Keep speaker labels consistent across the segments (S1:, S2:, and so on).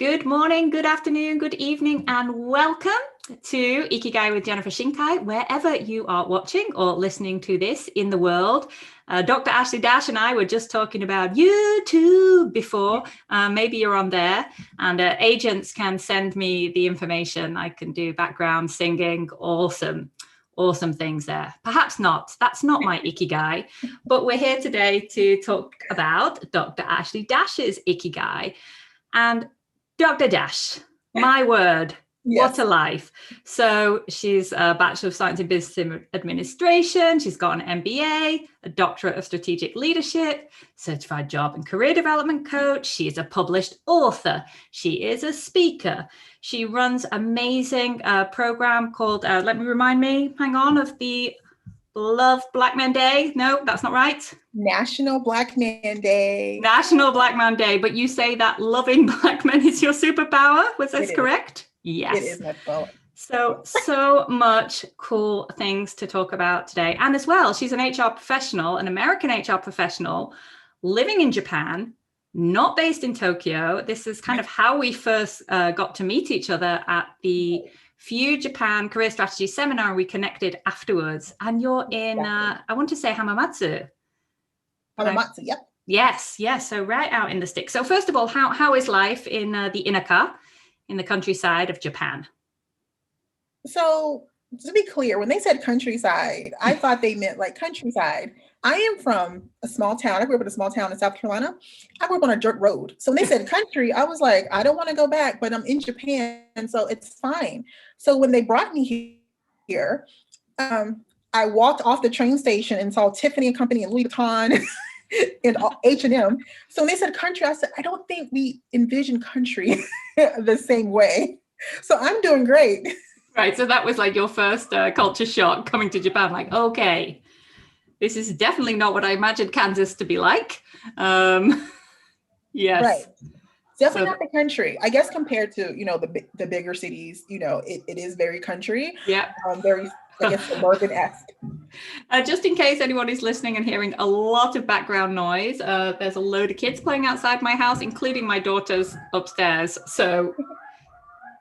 S1: Good morning, good afternoon, good evening, and welcome to Ikigai with Jennifer Shinkai, wherever you are watching or listening to this in the world. Dr. Ashley Dash and I were just talking about YouTube before. Maybe you're on there, and agents can send me the information. I can do background singing, awesome things there. Perhaps not. That's not my Ikigai, but we're here today to talk about Dr. Ashley Dash's Ikigai. And Dr. Dash, my word, yes. What a life. So she's a Bachelor of Science in Business Administration. She's got an MBA, a Doctorate of Strategic Leadership, Certified Job and Career Development Coach. She is a published author. She is a speaker. She runs an amazing program called, of the Love Black Man Day. No, that's not right.
S2: National Black Man Day.
S1: National Black Man Day. But you say that loving Black men is your superpower. Was this correct? Yes.
S2: It is my power.
S1: So much cool things to talk about today. And as well, she's an HR professional, an American HR professional living in Japan, not based in Tokyo. This is kind of how we first got to meet each other at the Few Japan Career Strategy Seminar. We connected afterwards, and you're in, I want to say Hamamatsu.
S2: Hamamatsu, yep.
S1: Yes. So right out in the sticks. So first of all, how is life in the Inaka, in the countryside of Japan?
S2: So to be clear, when they said countryside, I thought they meant like countryside. I am from a small town. I grew up in a small town in South Carolina. I grew up on a dirt road. So when they said country, I was like, I don't want to go back, but I'm in Japan, so it's fine. So when they brought me here, I walked off the train station and saw Tiffany and Company and Louis Vuitton and H&M. So when they said country, I said, I don't think we envision country the same way. So I'm doing great.
S1: Right. So that was like your first culture shock coming to Japan. Like, okay, this is definitely not what I imagined Kansas to be like. Yes.
S2: Right. Definitely not the country. I guess compared to, the bigger cities, it is very country.
S1: Yeah.
S2: Very, I guess, suburban-esque.
S1: Just in case anyone is listening and hearing a lot of background noise, there's a load of kids playing outside my house, including my daughters upstairs. So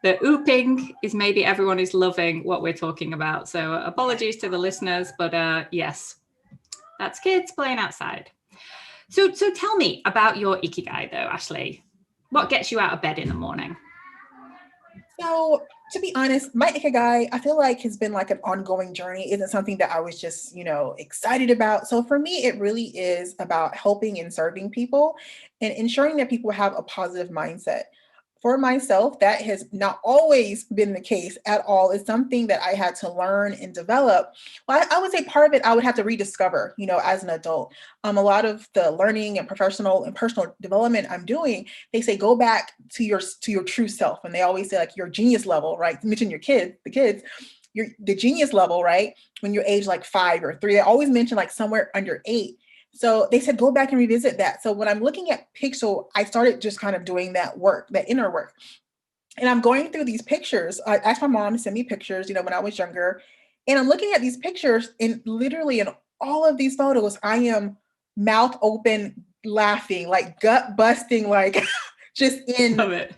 S1: the ooping is maybe everyone is loving what we're talking about. So apologies to the listeners, but yes, that's kids playing outside. So tell me about your Ikigai though, Ashley. What gets you out of bed in the morning?
S2: So to be honest, my Ikigai, I feel like has been like an ongoing journey. Isn't something that I was just, excited about. So for me, it really is about helping and serving people and ensuring that people have a positive mindset. For myself, that has not always been the case at all. It's something that I had to learn and develop. Well, I would say part of it I would have to rediscover, as an adult. A lot of the learning and professional and personal development I'm doing, they say go back to your true self, and they always say like your genius level, right? You mention the kids, the genius level, right? When you're age like 5 or 3, they always mention like somewhere under 8. So they said, go back and revisit that. So when I'm looking at Pixel, I started just kind of doing that work, that inner work. And I'm going through these pictures. I asked my mom to send me pictures, when I was younger. And I'm looking at these pictures, and literally in all of these photos, I am mouth open, laughing, like gut busting, like just in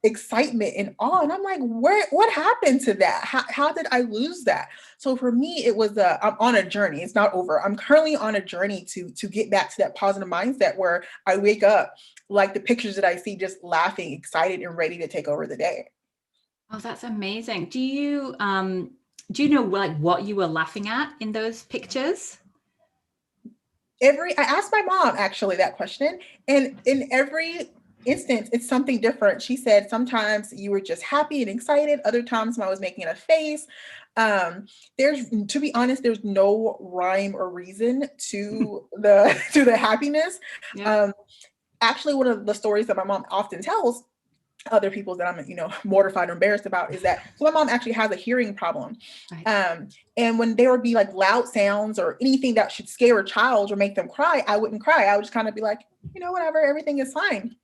S2: excitement and awe. And I'm like, what happened to that? How did I lose that? So for me, it was I'm on a journey. It's not over. I'm currently on a journey to get back to that positive mindset where I wake up like the pictures that I see, just laughing, excited and ready to take over the day.
S1: Oh, that's amazing. Do you know like what you were laughing at in those pictures?
S2: I asked my mom actually that question, and in every instance, it's something different. She said sometimes you were just happy and excited. Other times when I was making a face. To be honest, there's no rhyme or reason to the happiness. Yeah. Actually, one of the stories that my mom often tells other people that I'm, mortified or embarrassed about is that so my mom actually has a hearing problem. Right. And when there would be like loud sounds or anything that should scare a child or make them cry, I wouldn't cry. I would just kind of be like, whatever, everything is fine.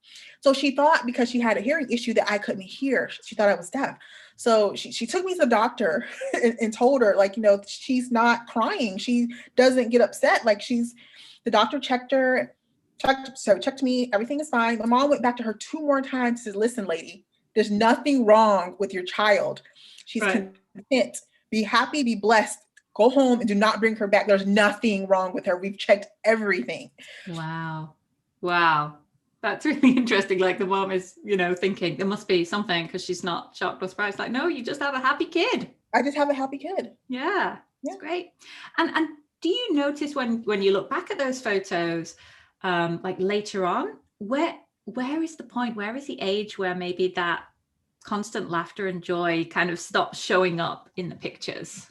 S2: So she thought because she had a hearing issue that I couldn't hear. She thought I was deaf. So she took me to the doctor and told her like, she's not crying. She doesn't get upset. Like the doctor checked her checked me, everything is fine. My mom went back to her 2 more times, says, listen, lady, there's nothing wrong with your child. She's
S1: Right.
S2: content. Be happy, be blessed. Go home and do not bring her back. There's nothing wrong with her. We've checked everything.
S1: Wow. Wow. That's really interesting. Like the mom is, thinking there must be something because she's not shocked or surprised. Like, no, you just have a happy kid.
S2: I just have a happy kid.
S1: Yeah. That's great. And do you notice when you look back at those photos, like later on, where is the point? Where is the age where maybe that constant laughter and joy kind of stops showing up in the pictures?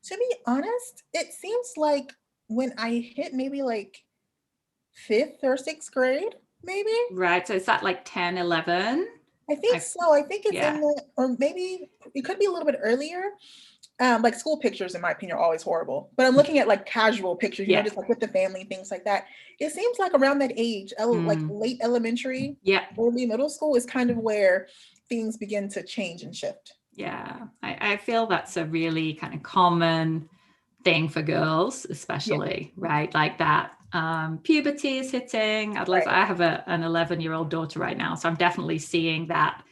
S2: To be honest, it seems like when I hit maybe like 5th or 6th grade, maybe.
S1: Right. So is that like 10, 11?
S2: I think so. I think it's in the, or maybe it could be a little bit earlier. Like school pictures, in my opinion, are always horrible. But I'm looking at like casual pictures, just like with the family, things like that. It seems like around that age, like late elementary, early middle school is kind of where things begin to change and shift.
S1: Yeah, I feel that's a really kind of common thing for girls, especially, right? Like that puberty is hitting. I have an 11-year-old daughter right now, so I'm definitely seeing that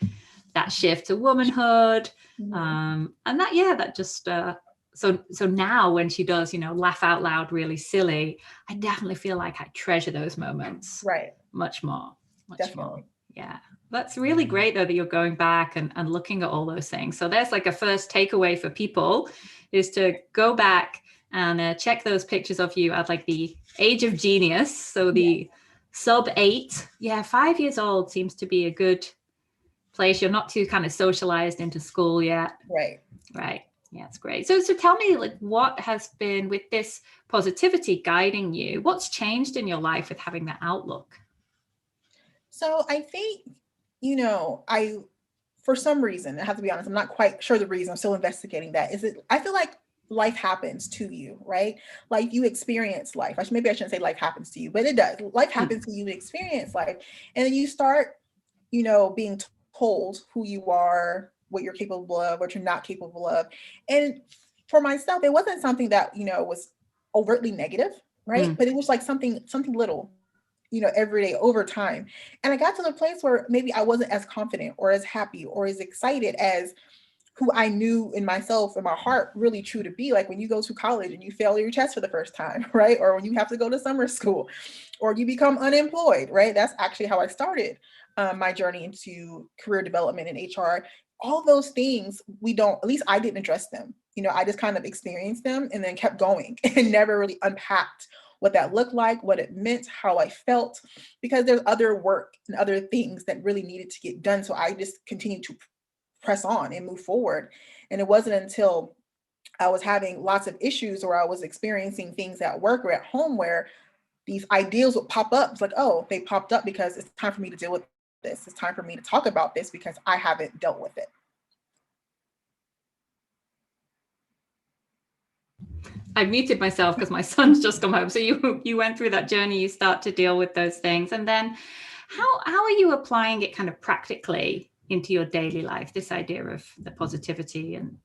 S1: shift to womanhood. And that just so now when she does laugh out loud really silly, I definitely feel like I treasure those moments much more. Yeah, that's really great though that you're going back and looking at all those things. So there's like a first takeaway for people is to go back and check those pictures of you at like the age of genius. So the sub 8, 5 years old seems to be a good place. You're not too kind of socialized into school yet.
S2: Right.
S1: Yeah, it's great. So tell me, like, what has been with this positivity guiding you? What's changed in your life with having that outlook?
S2: So I think, for some reason, I have to be honest, I'm not quite sure the reason. I'm still investigating that. I feel like life happens to you, right? Like you experience life. Maybe I shouldn't say life happens to you, but it does. Life happens to you, you experience life. And then you start, being told who you are, what you're capable of, what you're not capable of. And for myself, it wasn't something that, was overtly negative, right? But it was like something little, every day over time. And I got to the place where maybe I wasn't as confident or as happy or as excited as who I knew in myself and my heart really true to be. Like when you go to college and you fail your test for the first time, right? Or when you have to go to summer school or you become unemployed, right? That's actually how I started my journey into career development and HR. All those things at least I didn't address them. I just kind of experienced them and then kept going and never really unpacked what that looked like, what it meant, how I felt, because there's other work and other things that really needed to get done. So I just continued to press on and move forward. And it wasn't until I was having lots of issues or I was experiencing things at work or at home where these ideals would pop up. It's like, oh, they popped up because it's time for me to deal with this. It's time for me to talk about this because I haven't dealt with it.
S1: I muted myself because my son's just come home. So you went through that journey, you start to deal with those things. And then how are you applying it kind of practically into your daily life, this idea of the positivity? And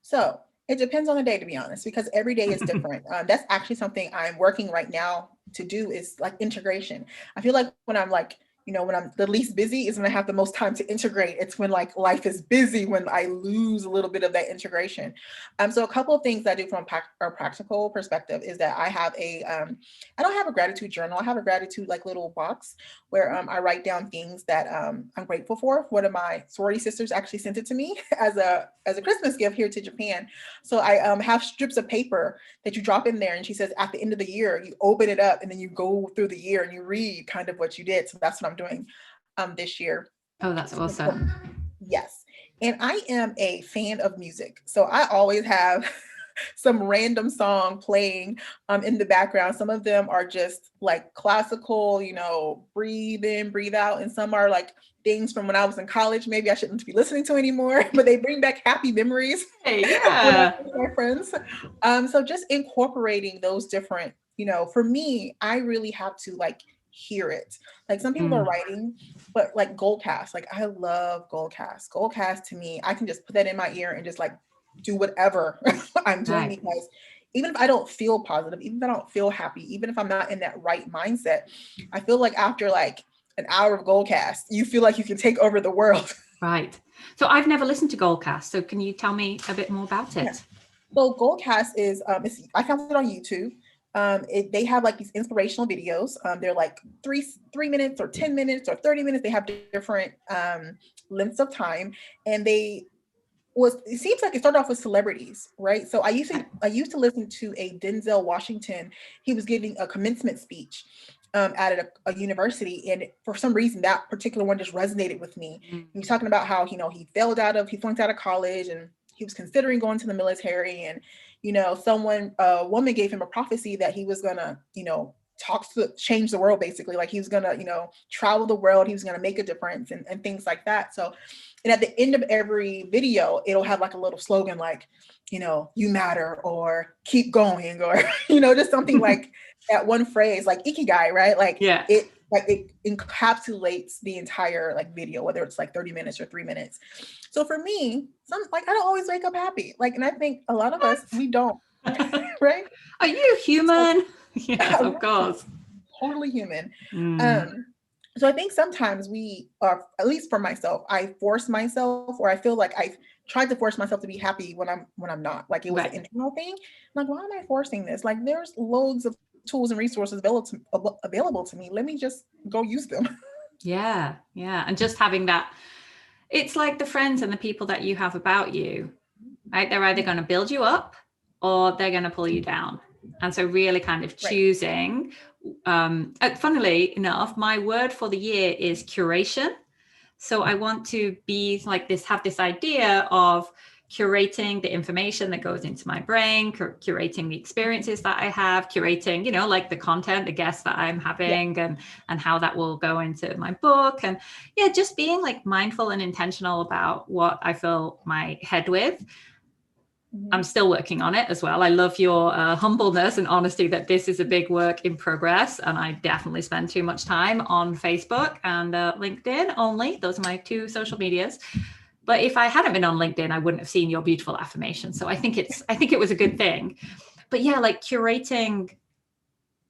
S2: so it depends on the day, to be honest, because every day is different. That's actually something I'm working right now to do is like integration. I feel like when I'm like, when I'm the least busy is when I have the most time to integrate. It's when like life is busy, when I lose a little bit of that integration. So a couple of things I do from a practical perspective is that I have I don't have a gratitude journal. I have a gratitude like little box where I write down things that I'm grateful for. One of my sorority sisters actually sent it to me as a Christmas gift here to Japan. So I have strips of paper that you drop in there, and she says at the end of the year, you open it up and then you go through the year and you read kind of what you did. So that's what I'm doing this year.
S1: Oh, that's awesome.
S2: Yes. And I am a fan of music. So I always have some random song playing in the background. Some of them are just like classical, breathe in, breathe out. And some are like things from when I was in college, maybe I shouldn't be listening to anymore, but they bring back happy memories.
S1: Hey, yeah.
S2: With my friends. So just incorporating those different, for me, I really have to like hear it. Like some people are writing, but like Goldcast, like I love Goldcast. Goldcast to me, I can just put that in my ear and just like do whatever I'm doing because even if I don't feel positive, even if I don't feel happy, even if I'm not in that right mindset, I feel like after like an hour of Goldcast, you feel like you can take over the world.
S1: Right. So I've never listened to Goldcast. So can you tell me a bit more about it?
S2: Yeah. So Goldcast is, I found it on YouTube. They have like these inspirational videos. They're like three minutes or 10 minutes or 30 minutes. They have different lengths of time, and it seems like it started off with celebrities, right? So I used to listen to a Denzel Washington. He was giving a commencement speech at a university, and for some reason that particular one just resonated with me. He was talking about how he flunked out of college, and he was considering going to the military, and a woman gave him a prophecy that he was gonna change the world, basically. Like he was gonna travel the world, he was gonna make a difference, and things like that. So, and at the end of every video, it'll have like a little slogan like, you matter, or keep going, or just something like that one phrase, like Ikigai, right? Like it encapsulates the entire like video, whether it's like 30 minutes or 3 minutes. So for me, I don't always wake up happy. Like, and I think a lot of us, we don't, right?
S1: Are you human? Yes, of course.
S2: Totally human. So I think sometimes we are, at least for myself, I force myself, or I feel like I've tried to force myself to be happy when I'm not. Like it was an internal thing. I'm like, why am I forcing this? Like there's loads of tools and resources available to me. Let me just go use them.
S1: Yeah. And just having that, it's like the friends and the people that you have about you, right? They're either going to build you up or they're going to pull you down. And so really kind of choosing, funnily enough, my word for the year is curation. So I want to be like this, have this idea of curating the information that goes into my brain, curating the experiences that I have, curating, like the content, the guests that I'm having, and how that will go into my book. And just being like mindful and intentional about what I fill my head with. I'm still working on it as well. I love your humbleness and honesty that this is a big work in progress. And I definitely spend too much time on Facebook and LinkedIn only. Those are my two social medias. But if I hadn't been on LinkedIn, I wouldn't have seen your beautiful affirmation. So I think it was a good thing. But like curating,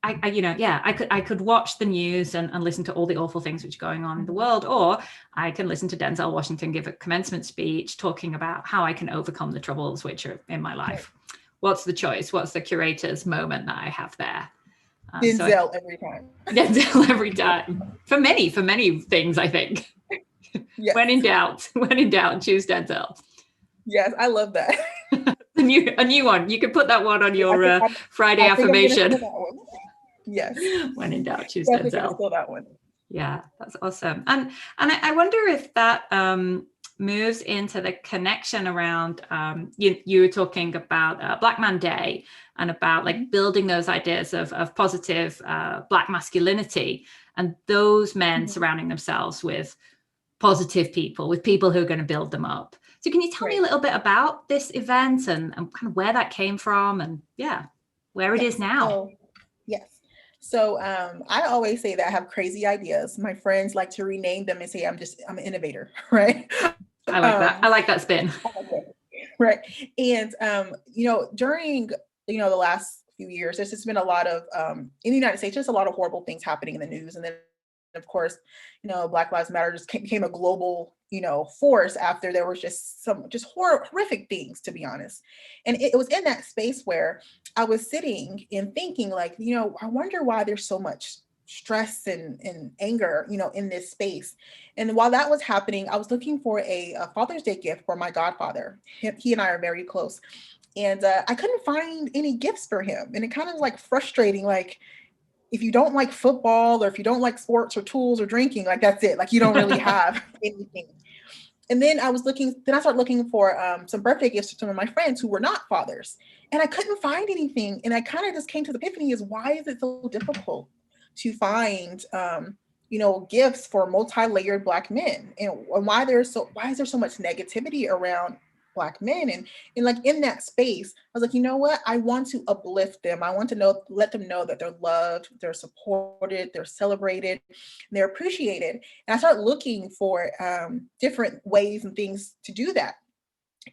S1: I could watch the news and listen to all the awful things which are going on in the world, or I can listen to Denzel Washington give a commencement speech talking about how I can overcome the troubles which are in my life. What's the choice? What's the curator's moment that I have there?
S2: Denzel every time.
S1: Denzel every time. For many things, I think. Yes. When in doubt, choose Denzel.
S2: Yes, I love that.
S1: a new one. You could put that one on your Friday affirmation.
S2: Yes.
S1: When in doubt, choose Denzel.
S2: Steal that one.
S1: Yeah, that's awesome. And I wonder if that moves into the connection around you were talking about Black Man Day and about like building those ideas of positive Black masculinity, and those men surrounding themselves with positive people, with people who are going to build them up. So can you tell me a little bit about this event and kind of where that came from and where it is now?
S2: Yes. So I always say that I have crazy ideas. My friends like to rename them and say I'm an innovator, right?
S1: I like that. I like that spin.
S2: Right. And during the last few years, there's just been a lot of in the United States, just a lot of horrible things happening in the news. And then of course, Black Lives Matter just became a global, force after there was just some horrific things, to be honest. And it was in that space where I was sitting and thinking like, I wonder why there's so much stress and anger, in this space. And while that was happening, I was looking for a Father's Day gift for my godfather. He and I are very close. And I couldn't find any gifts for him. And it kind of like frustrating, like, if you don't like football or if you don't like sports or tools or drinking, like that's it. Like you don't really have anything. And then I started looking for some birthday gifts for some of my friends who were not fathers. And I couldn't find anything. And I kind of just came to the epiphany is why is it so difficult to find, gifts for multi-layered Black men? And why is there so much negativity around Black men? And like in that space, I was like, you know what? I want to uplift them. I want to let them know that they're loved, they're supported, they're celebrated, they're appreciated. And I started looking for different ways and things to do that.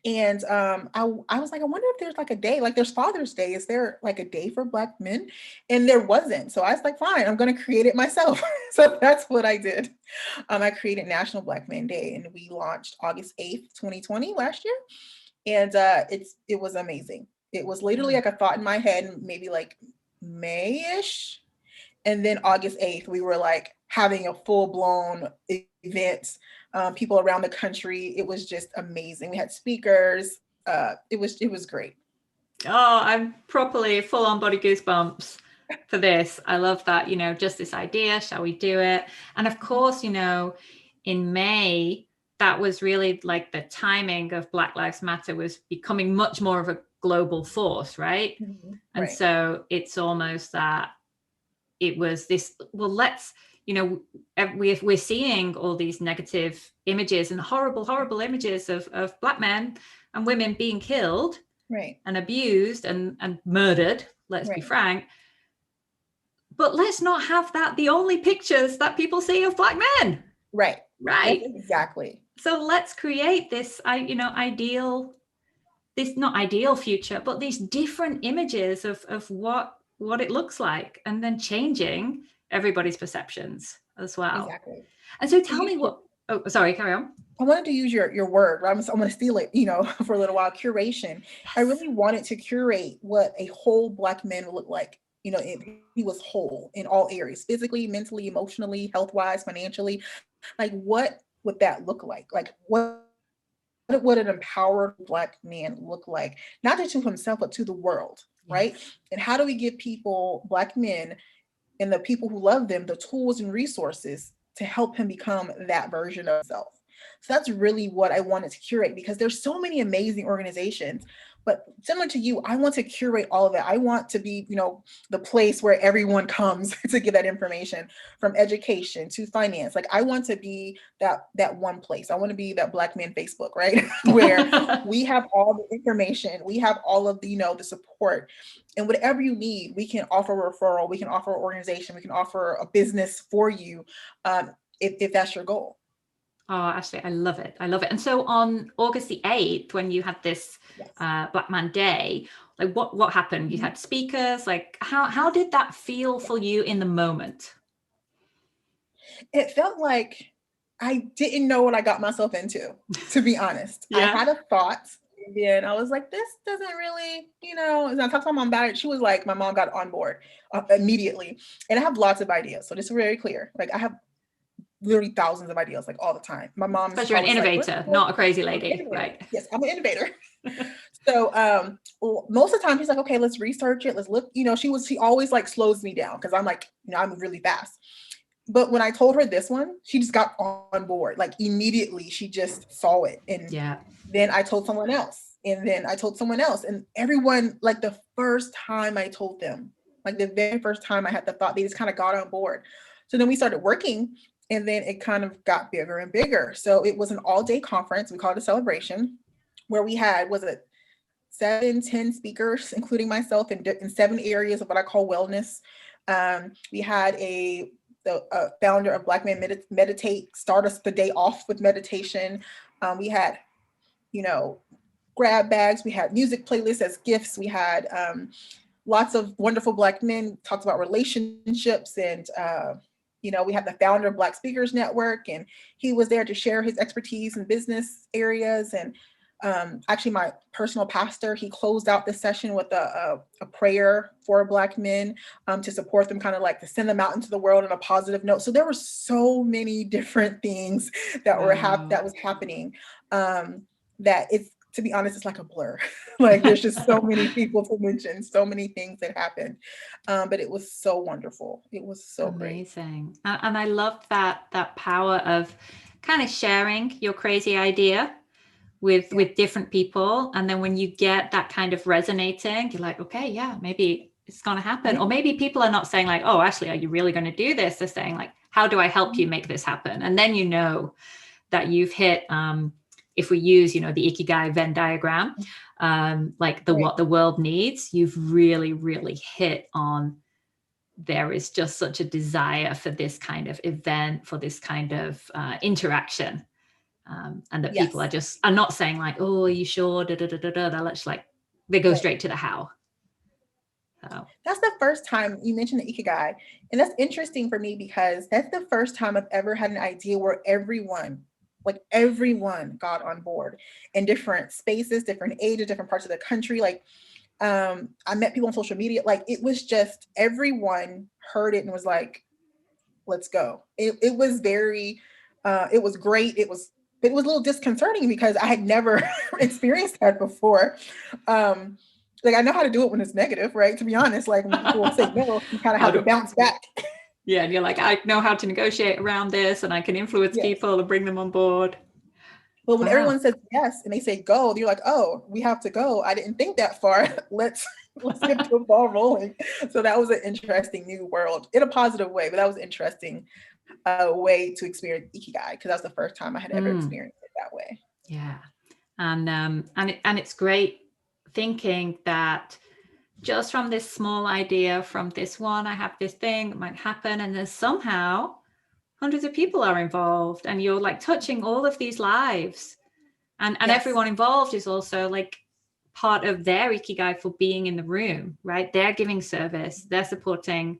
S2: And I was like, I wonder if there's like a day, like there's Father's Day. Is there like a day for Black men? And there wasn't. So I was like, fine, I'm going to create it myself. So that's what I did. I created National Black Men Day, and we launched August 8th, 2020 last year. And it was amazing. It was literally like a thought in my head, maybe like May-ish. And then August 8th, we were like having a full blown event, people around the country. It was just amazing. We had speakers. It was great.
S1: Oh, I'm properly full on body goosebumps for this. I love that, just this idea, shall we do it? And of course, in May, that was really like the timing of Black Lives Matter was becoming much more of a global force, right?
S2: Mm-hmm.
S1: And
S2: Right.
S1: so it's almost that it was this, well, let's, we're seeing all these negative images and horrible images of Black men and women being killed,
S2: right,
S1: and abused and murdered, let's be
S2: right,
S1: frank. But let's not have that the only pictures that people see of Black men.
S2: right.
S1: Right.
S2: Exactly.
S1: So let's create this, ideal, this not ideal future, but these different images of what it looks like, and then changing everybody's perceptions as well.
S2: Exactly.
S1: And so tell me what, oh, sorry, carry on.
S2: I wanted to use your word. I'm going to steal it, for a little while. Curation. Yes. I really wanted to curate what a whole Black man would look like. If he was whole in all areas, physically, mentally, emotionally, health-wise, financially. Like, what would that look like? Like, what would an empowered Black man look like? Not just to himself, but to the world, right? Yes. And how do we give people, Black men, and the people who love them, the tools and resources to help him become that version of himself? So that's really what I wanted to curate, because there's so many amazing organizations, but similar to you, I want to curate all of it. I want to be, the place where everyone comes to get that information, from education to finance. Like, I want to be that one place. I want to be that Black man Facebook, right? Where we have all the information, we have all of the, the support, and whatever you need, we can offer a referral, we can offer an organization, we can offer a business for you, if that's your goal.
S1: Oh, Ashley, I love it. I love it. And so on August the 8th, when you had this yes. Black Man Day, like what happened? Mm-hmm. You had speakers, like how did that feel for you in the moment?
S2: It felt like I didn't know what I got myself into, to be honest. Yeah. I had a thought, and then I was like, this doesn't really, and I talked to my mom about it. She was like, my mom got on board immediately. And I have lots of ideas. So this is very clear. Like, I have literally thousands of ideas, like, all the time. My mom,
S1: because you're an innovator, not a crazy lady, right?
S2: Yes, I'm an innovator. So most of the time she's like, okay, let's research it, let's look. She always like slows me down, because I'm like, I move really fast. But when I told her this one, she just got on board. Like, immediately she just saw it. And then I told someone else, and then I told someone else, and everyone, like, the first time I told them, like the very first time I had the thought, they just kind of got on board. So then we started working. And then it kind of got bigger and bigger. So it was an all-day conference. We called it a celebration, where we had, 7-10 speakers, including myself, in 7 areas of what I call wellness. We had the founder of Black Men Meditate start us the day off with meditation. We had, grab bags. We had music playlists as gifts. We had lots of wonderful Black men, talked about relationships, and we had the founder of Black Speakers Network, and he was there to share his expertise in business areas. And actually, my personal pastor, he closed out this session with a prayer for Black men, to support them, kind of like to send them out into the world on a positive note. So there were so many different things that that was happening, that it's, to be honest, it's like a blur. Like, there's just so many people to mention, so many things that happened. But it was so wonderful. It was so
S1: amazing. Great. And I love that power of kind of sharing your crazy idea with different people. And then when you get that kind of resonating, you're like, okay, yeah, maybe it's going to happen. Yeah. Or maybe people are not saying like, oh, Ashley, are you really going to do this? They're saying like, how do I help you make this happen? And then that you've hit, if we use, the Ikigai Venn diagram, like what the world needs, you've really, really hit on, there is just such a desire for this kind of event, for this kind of interaction. and that
S2: Yes.
S1: people are not saying like, oh, are you sure? They're just like, they go straight to the how. So.
S2: That's the first time you mentioned the Ikigai. And that's interesting for me because that's the first time I've ever had an idea where everyone got on board in different spaces, different ages, different parts of the country. Like, I met people on social media. Like, it was just everyone heard it and was like, let's go. It was very, it was great. It was a little disconcerting because I had never experienced that before. Like, I know how to do it when it's negative, right? To be honest, like when people say no, you kind of have to bounce back.
S1: Yeah, and you're like, I know how to negotiate around this, and I can influence people and bring them on board.
S2: But when everyone says yes and they say go, you're like, oh, we have to go. I didn't think that far. Let's get the ball rolling. So that was an interesting new world in a positive way, but that was an interesting way to experience Ikigai because that was the first time I had ever experienced it that way.
S1: Yeah, and it's great thinking that just from this small idea, from this one, I have this thing that might happen, and there's somehow hundreds of people are involved, and you're like touching all of these lives, and everyone involved is also like part of their Ikigai for being in the room, right? They're giving service, they're supporting,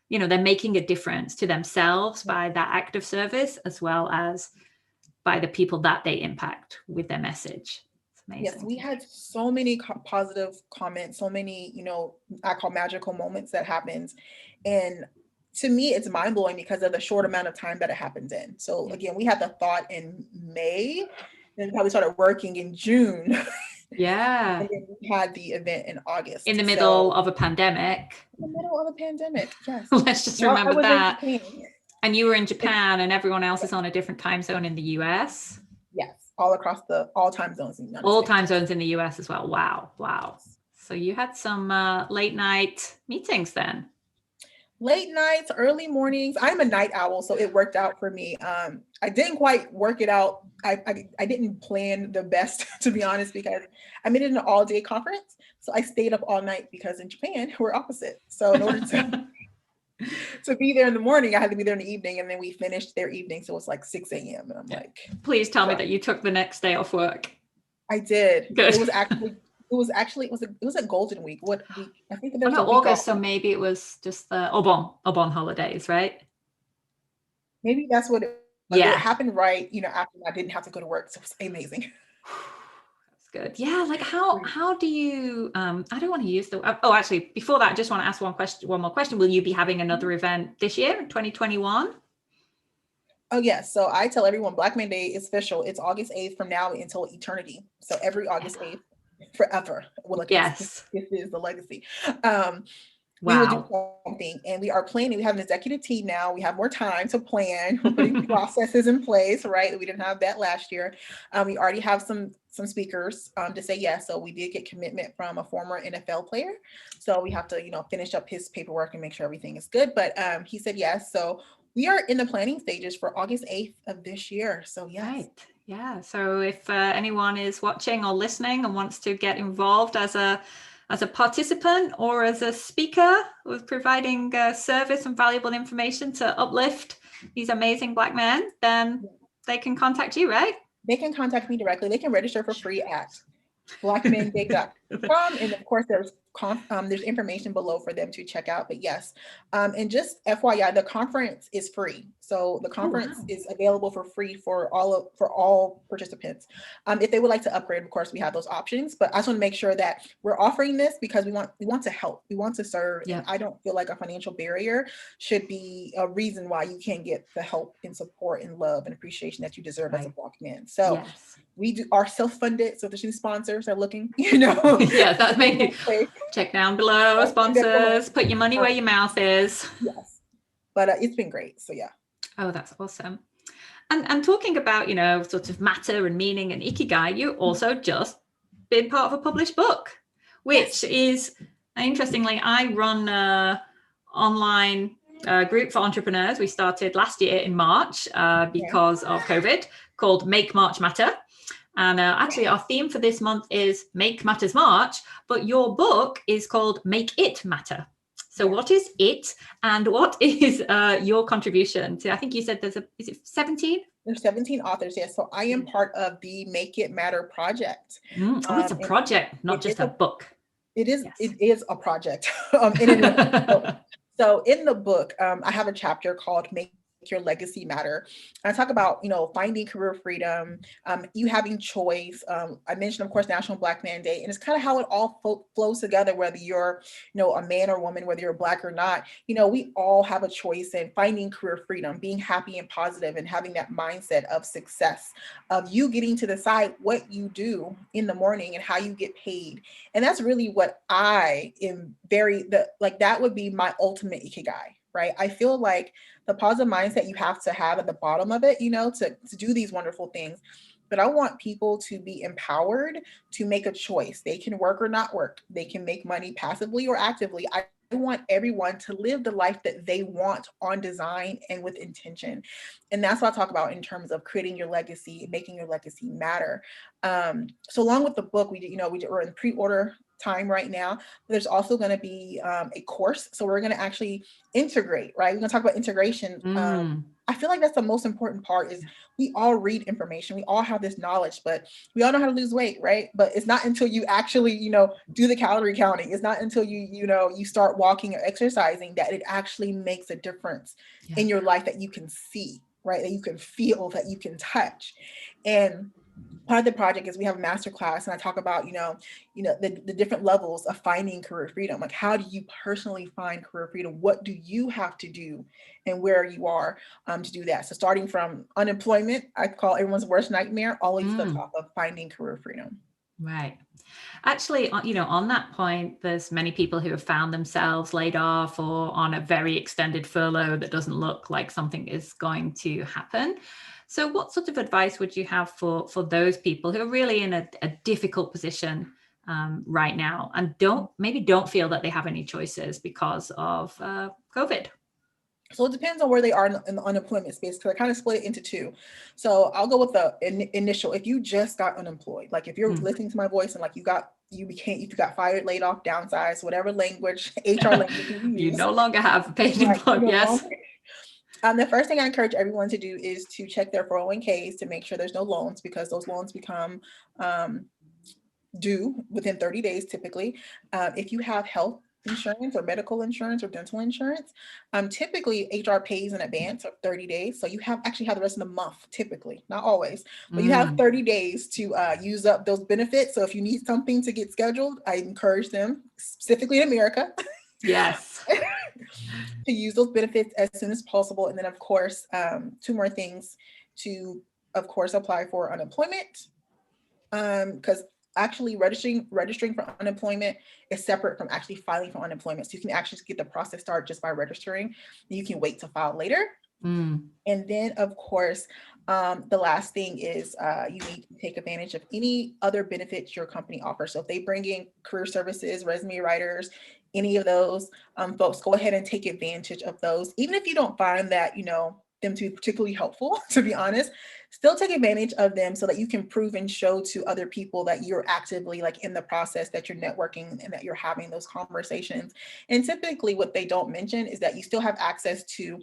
S1: they're making a difference to themselves by that act of service, as well as by the people that they impact with their message.
S2: Yes, we had so many positive comments, so many, I call magical moments that happens. And to me, it's mind blowing because of the short amount of time that it happens in. So again, we had the thought in May, and probably started working in June.
S1: Yeah.
S2: And then we had the event in August.
S1: In the middle of a pandemic.
S2: In the middle of a pandemic, yes.
S1: Let's just remember that. And you were in Japan, and everyone else is on a different time zone in the US.
S2: Yes. All across all time zones in the United
S1: All
S2: States.
S1: Time zones in the US as well. Wow. So you had some late night meetings then.
S2: Late nights, early mornings. I'm a night owl, so it worked out for me. I didn't quite work it out. I didn't plan the best, to be honest, because I made it an all-day conference. So I stayed up all night because in Japan, we're opposite. So in order to be there in the morning, I had to be there in the evening, and then we finished their evening. So it was like 6 a.m. And I'm like,
S1: please tell me that you took the next day off work.
S2: I did.
S1: Good.
S2: It was a golden week. What week? I think there's a week
S1: August,
S2: off.
S1: so maybe it was just the Obon holidays, right?
S2: Maybe that's what it happened right, after I didn't have to go to work. So it was amazing.
S1: Good. Yeah. Like how do you, I don't want to use actually before that, I just want to ask one more question. Will you be having another event this year in 2021?
S2: Oh yes. So I tell everyone Black Man Day is official. It's August 8th from now until eternity. So every August 8th forever. Well, this is the legacy. We will do something, and we are planning. We have an executive team now. We have more time to plan. We're putting processes in place, right? We didn't have that last year. We already have some speakers to say yes. So we did get commitment from a former NFL player. So we have to, finish up his paperwork and make sure everything is good. But he said yes. So we are in the planning stages for August 8th of this year. So yes.
S1: Right. Yeah. So if anyone is watching or listening and wants to get involved as a participant or as a speaker with providing service and valuable information to uplift these amazing Black men, then they can contact you, right?
S2: They can contact me directly. They can register for free at blackmanday.com. And of course, there's information below for them to check out. But yes, and just FYI, the conference is free. So the conference is available for free for all participants. If they would like to upgrade, of course, we have those options. But I just want to make sure that we're offering this because we want to help. We want to serve. Yeah. And I don't feel like a financial barrier should be a reason why you can't get the help and support and love and appreciation that you deserve as a Black man. So we are self-funded. So if there's any sponsors are looking,
S1: Yeah, that may check down below, sponsors, put your money where your mouth is.
S2: Yes. But it's been great. So yeah.
S1: Oh, that's awesome. And talking about, sort of matter and meaning and Ikigai, you also just been part of a published book, which is, interestingly, I run an online group for entrepreneurs. We started last year in March because of COVID, called Make March Matter. And actually our theme for this month is Make Matters March, but your book is called Make It Matter. So what is it, and what is your contribution to, I think you said is it 17
S2: There's 17 authors, yes. So I am part of the Make It Matter project.
S1: Oh, it's a
S2: And
S1: project, not
S2: it is
S1: just a book. Yes.
S2: it is a project. In and of itself. So in the book, I have a chapter called Make Your Legacy Matter. I talk about, finding career freedom, you having choice. I mentioned, of course, National Black Mandate, and it's kind of how it all flows together, whether you're, a man or woman, whether you're Black or not, we all have a choice in finding career freedom, being happy and positive, and having that mindset of success, of you getting to decide what you do in the morning and how you get paid. And that's really what I am that would be my ultimate Ikigai, right? I feel like the positive mindset you have to have at the bottom of it, to do these wonderful things. But I want people to be empowered to make a choice. They can work or not work. They can make money passively or actively. I want everyone to live the life that they want on design and with intention. And that's what I talk about in terms of creating your legacy, making your legacy matter. So along with the book, we're in pre-order time right now. There's also going to be a course. So we're going to actually integrate, right? We're going to talk about integration. I feel like that's the most important part is we all read information. We all have this knowledge, but we all know how to lose weight, right? But it's not until you actually, do the calorie counting. It's not until you start walking or exercising that it actually makes a difference in your life, that you can see, right? That you can feel, that you can touch. And part of the project is we have a master class, and I talk about, the different levels of finding career freedom. Like, how do you personally find career freedom? What do you have to do and where you are to do that? So starting from unemployment, I call everyone's worst nightmare, all the way to the top of finding career freedom.
S1: Right. Actually, on that point, there's many people who have found themselves laid off or on a very extended furlough that doesn't look like something is going to happen. So what sort of advice would you have for those people who are really in a difficult position right now and don't feel that they have any choices because of COVID?
S2: So it depends on where they are in the unemployment space, because I kind of split it into two. So I'll go with the initial. If you just got unemployed, like if you're listening to my voice and like you got fired, laid off, downsized, whatever language, HR language you use.
S1: You no longer have paid employment. Yes.
S2: The first thing I encourage everyone to do is to check their 401ks to make sure there's no loans, because those loans become due within 30 days typically. If you have health insurance or medical insurance or dental insurance, typically HR pays in advance of 30 days. So you actually have the rest of the month, typically, not always, but you have 30 days to use up those benefits. So if you need something to get scheduled, I encourage them, specifically in America,
S1: yes,
S2: to use those benefits as soon as possible. And then of course, two more things to, of course, apply for unemployment, because actually registering for unemployment is separate from actually filing for unemployment. So you can actually get the process started just by registering. You can wait to file later. And then of course, the last thing is you need to take advantage of any other benefits your company offers. So if they bring in career services, resume writers, any of those folks, go ahead and take advantage of those. Even if you don't find that, them to be particularly helpful, to be honest, still take advantage of them so that you can prove and show to other people that you're actively like in the process, that you're networking and that you're having those conversations. And typically what they don't mention is that you still have access to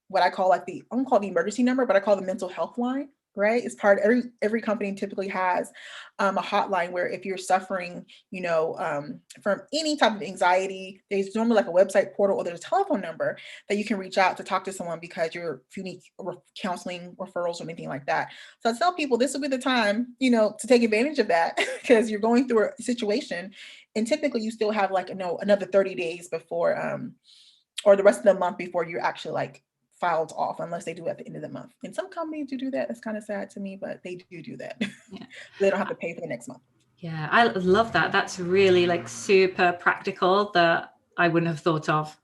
S2: what I call like I don't call the emergency number, but I call the mental health line, right? It's part of every company typically has a hotline where if you're suffering, from any type of anxiety, there's normally like a website portal or there's a telephone number that you can reach out to talk to someone if you need counseling, referrals, or anything like that. So I tell people this will be the time, to take advantage of that because you're going through a situation, and typically you still have like, another 30 days before, or the rest of the month before you're actually like filed off, unless they do at the end of the month. And some companies do that. That's kind of sad to me, but they do that. Yeah. They don't have to pay for the next month.
S1: Yeah, I love that. That's really like super practical that I wouldn't have thought of,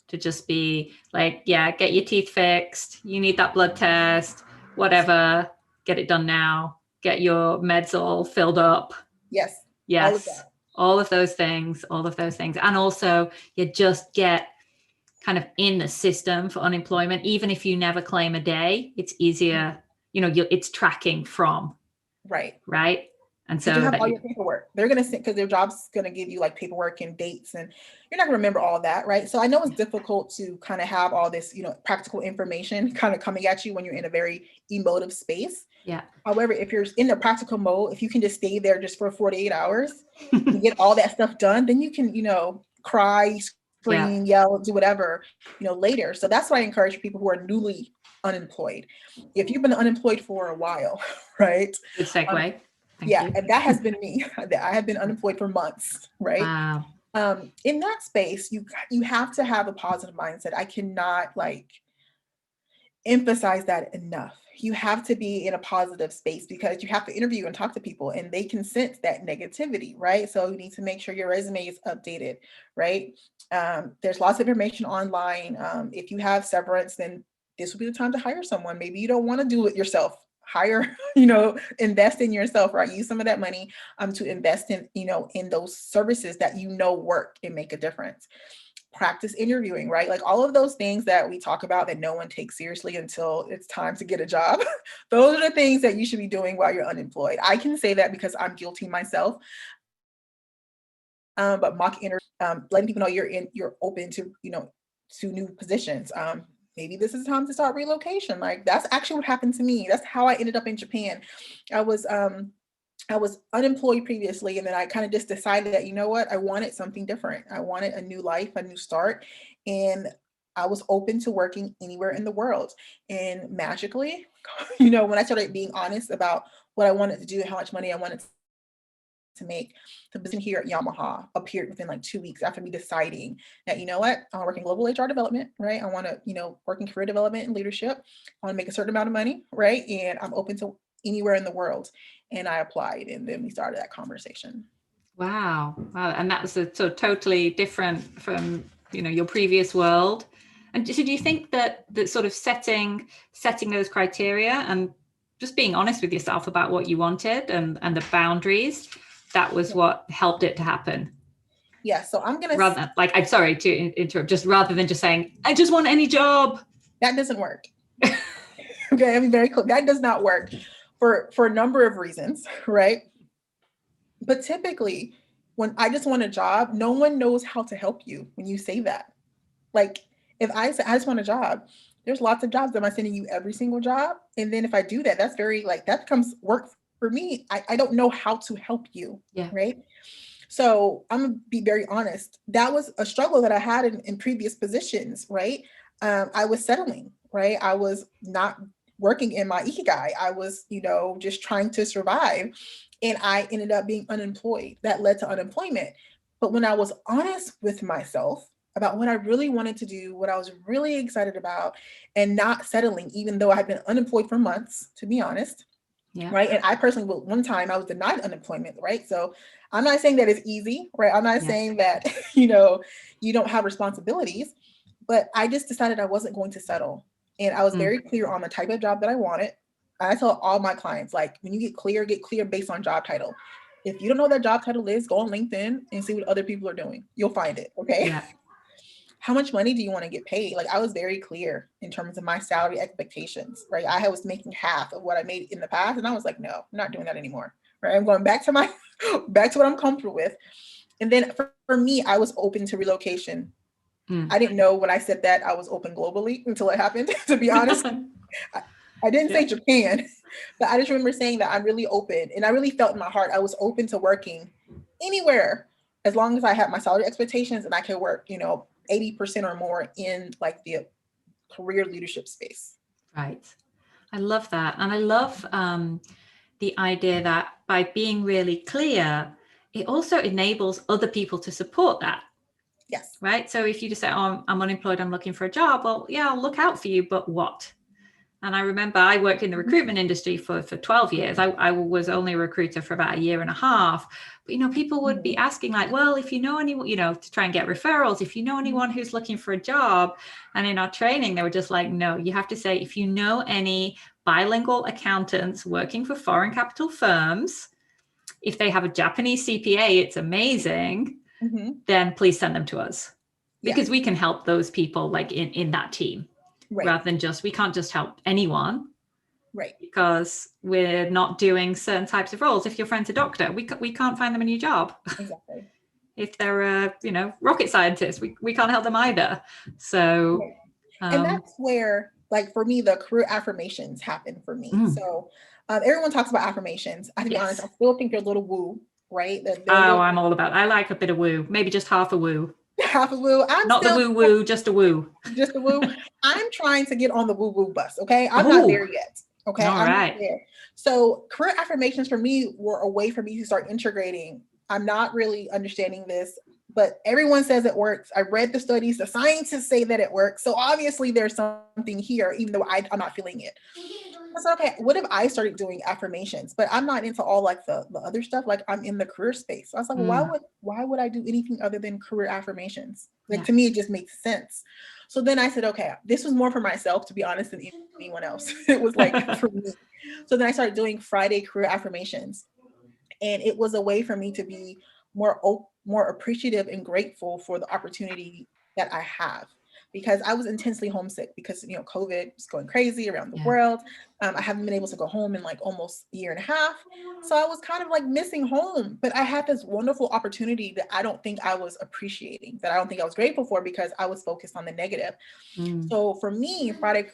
S1: to just be like, yeah, get your teeth fixed. You need that blood test, whatever, get it done now. Get your meds all filled up.
S2: Yes.
S1: Yes. All of those things. And also you just get kind of in the system for unemployment. Even if you never claim a day, it's easier, it's tracking from.
S2: Right.
S1: And
S2: Because you
S1: so
S2: have
S1: that
S2: all your paperwork. They're going to send, because their job's going to give you like paperwork and dates, and you're not going to remember all that, right? So I know it's difficult to kind of have all this, practical information kind of coming at you when you're in a very emotive space.
S1: yeah.
S2: However, if you're in the practical mode, if you can just stay there just for 48 hours and get all that stuff done, then you can, cry, scream, yell, do whatever, later. So that's why I encourage people who are newly unemployed. If you've been unemployed for a while, right?
S1: Good segue. Thank you.
S2: And that has been me. I have been unemployed for months, right?
S1: Wow.
S2: In that space, you have to have a positive mindset. I cannot emphasize that enough. You have to be in a positive space, because you have to interview and talk to people, and they can sense that negativity, right? So you need to make sure your resume is updated, right? There's lots of information online. If you have severance, then this would be the time to hire someone. Maybe you don't want to do it yourself. Hire, invest in yourself, right? Use some of that money to invest in, in those services that work and make a difference. Practice interviewing, right? Like all of those things that we talk about that no one takes seriously until it's time to get a job. Those are the things that you should be doing while you're unemployed. I can say that because I'm guilty myself. But mock interview, letting people know you're open to, to new positions. Maybe this is time to start relocation. Like that's actually what happened to me. That's how I ended up in Japan. I was unemployed previously, and then I kind of just decided that, I wanted something different. I wanted a new life, a new start. And I was open to working anywhere in the world. And magically, when I started being honest about what I wanted to do, how much money I wanted to make, the position here at Yamaha appeared within like 2 weeks after me deciding that, I want to work in global HR development, right? I want to, work in career development and leadership. I want to make a certain amount of money, right? And I'm open to anywhere in the world. And I applied, and then we started that conversation.
S1: Wow. And that's so totally different from, your previous world. And so do you think that sort of setting those criteria and just being honest with yourself about what you wanted and the boundaries, that was what helped it to happen?
S2: Yeah. So I'm going
S1: to I'm sorry to interrupt, just rather than just saying, I just want any job.
S2: That doesn't work. Okay. I'm very clear. That does not work for a number of reasons. Right. But typically when I just want a job, no one knows how to help you when you say that. Like if I say, I just want a job, there's lots of jobs. Am I sending you every single job? And then if I do that, that's very that becomes work for me. I don't know how to help you.
S1: Yeah.
S2: Right. So I'm gonna be very honest. That was a struggle that I had in previous positions. Right. I was settling. Right. I was not working in my Ikigai. I was, just trying to survive. And I ended up being unemployed. That led to unemployment. But when I was honest with myself about what I really wanted to do, what I was really excited about, and not settling, even though I had been unemployed for months, to be honest.
S1: Yeah.
S2: Right. And I personally, one time I was denied unemployment. Right. So I'm not saying that it's easy. Right. I'm not saying that, you don't have responsibilities, but I just decided I wasn't going to settle. And I was very clear on the type of job that I wanted. I tell all my clients, like, when you get clear based on job title. If you don't know what that job title is, go on LinkedIn and see what other people are doing. You'll find it. Okay.
S1: Yeah.
S2: How much money do you want to get paid? Like I was very clear in terms of my salary expectations, right? I was making half of what I made in the past. And I was like, no, I'm not doing that anymore. Right. I'm going back to what I'm comfortable with. And then for me, I was open to relocation. I didn't know when I said that I was open globally until it happened, to be honest. I didn't say Japan, but I just remember saying that I'm really open. And I really felt in my heart, I was open to working anywhere as long as I had my salary expectations and I could work, 80% or more in like the career leadership space.
S1: Right. I love that. And I love the idea that by being really clear, it also enables other people to support that.
S2: Yes.
S1: Right. So if you just say, oh, I'm unemployed, I'm looking for a job. Well, yeah, I'll look out for you, but what? And I remember I worked in the recruitment industry for 12 years. I was only a recruiter for about a year and a half. But, people would be asking like, well, if you know anyone, to try and get referrals, if you know anyone who's looking for a job. And in our training, they were just like, no, you have to say, if you know any bilingual accountants working for foreign capital firms, if they have a Japanese CPA, it's amazing. Then please send them to us because we can help those people like in that team. Right. Rather than we can't just help anyone.
S2: Right.
S1: because we're not doing certain types of roles. If your friend's a doctor, we can't find them a new job.
S2: Exactly.
S1: If they're a rocket scientist, we can't help them either. So
S2: Right. And that's where, like, for me, the career affirmations happen for me. So everyone talks about affirmations. I have to be honest, I still think they're a little woo, right?
S1: I'm all about, I like a bit of woo, maybe just half a woo.
S2: Half a woo.
S1: Not the woo woo, just a woo.
S2: Just a woo. I'm trying to get on the woo woo bus. Okay. I'm not there yet. Okay.
S1: All
S2: I'm
S1: right.
S2: not there. So career affirmations for me were a way for me to start integrating. I'm not really understanding this, but everyone says it works. I read the studies, the scientists say that it works. So obviously there's something here, even though I'm not feeling it. I said, okay, what if I started doing affirmations? But I'm not into all like the other stuff. Like I'm in the career space. So I was like, why would I do anything other than career affirmations? Like to me, it just makes sense. So then I said, okay, this was more for myself, to be honest, than anyone else. It was like for me. So then I started doing Friday career affirmations. And it was a way for me to be more appreciative and grateful for the opportunity that I have, because I was intensely homesick because, COVID was going crazy around the world. I haven't been able to go home in like almost a year and a half. So I was kind of like missing home, but I had this wonderful opportunity that I don't think I was appreciating, that I don't think I was grateful for, because I was focused on the negative. So for me, Friday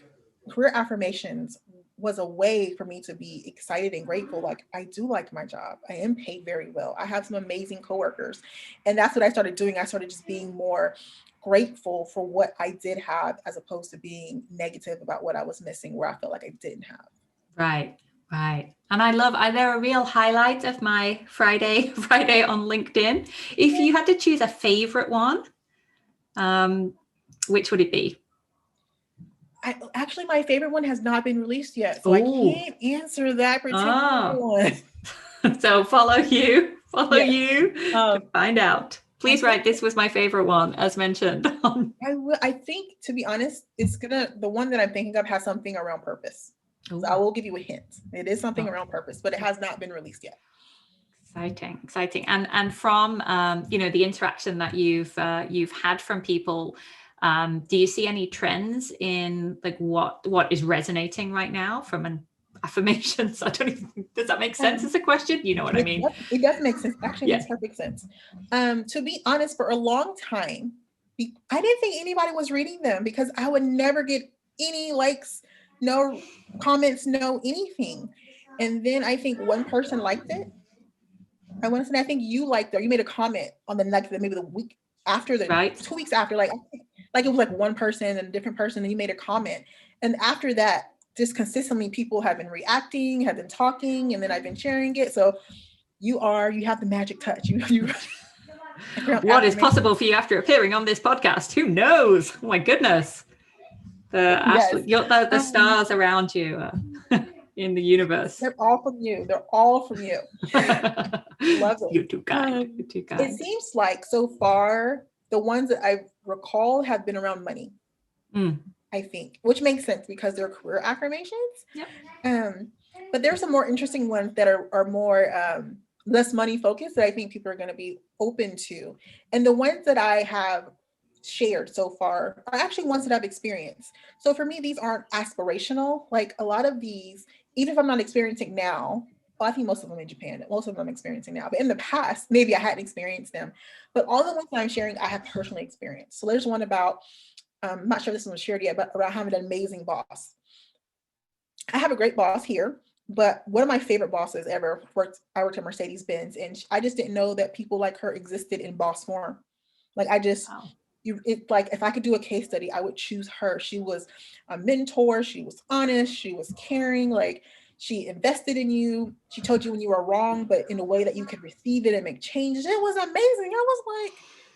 S2: career affirmations was a way for me to be excited and grateful. Like, I do like my job. I am paid very well. I have some amazing coworkers. And that's what I started doing. I started just being more grateful for what I did have, as opposed to being negative about what I was missing, where I felt like I didn't have.
S1: Right. And they're a real highlight of my Friday on LinkedIn. If you had to choose a favorite one, which would it be?
S2: Actually, my favorite one has not been released yet, so I can't answer that particular one.
S1: So follow you to find out. Please write, this was my favorite one, as mentioned.
S2: I think, to be honest, the one that I'm thinking of has something around purpose. So I will give you a hint. It is something around purpose, but it has not been released yet.
S1: Exciting. And from the interaction that you've had from people, do you see any trends in like what is resonating right now from an affirmations? I don't even, does that make sense as a question? You know what I mean?
S2: It does make sense. Actually, it makes perfect sense. To be honest, for a long time, I didn't think anybody was reading them, because I would never get any likes, no comments, no anything. And then I think one person liked it. I want to say, I think you liked it. You made a comment on the next, maybe the week after, 2 weeks after, like it was like one person and a different person, and you made a comment. And after that, just consistently people have been reacting, have been talking, and then I've been sharing it. So you have the magic touch. You
S1: what is possible for you after appearing on this podcast? Who knows? Oh my goodness. Ashley, the stars around you in the universe.
S2: They're all from you. Love it.
S1: You're too kind.
S2: It seems like so far, the ones that I recall have been around money. I think, which makes sense because they're career affirmations. But there's some more interesting ones that are more less money focused that I think people are going to be open to. And the ones that I have shared so far are actually ones that I've experienced. So for me, these aren't aspirational. Like a lot of these, even if I'm not experiencing now, well, I think most of them in Japan, most of them I'm experiencing now, but in the past, maybe I hadn't experienced them. But all the ones that I'm sharing, I have personally experienced. So there's one about, I'm not sure this one was shared yet, but about having an amazing boss. I have a great boss here, but one of my favorite bosses ever I worked at Mercedes-Benz, and I just didn't know that people like her existed in boss form. Like it's like, if I could do a case study, I would choose her. She was a mentor. She was honest. She was caring. Like, she invested in you. She told you when you were wrong, but in a way that you could receive it and make changes. It was amazing. I was like,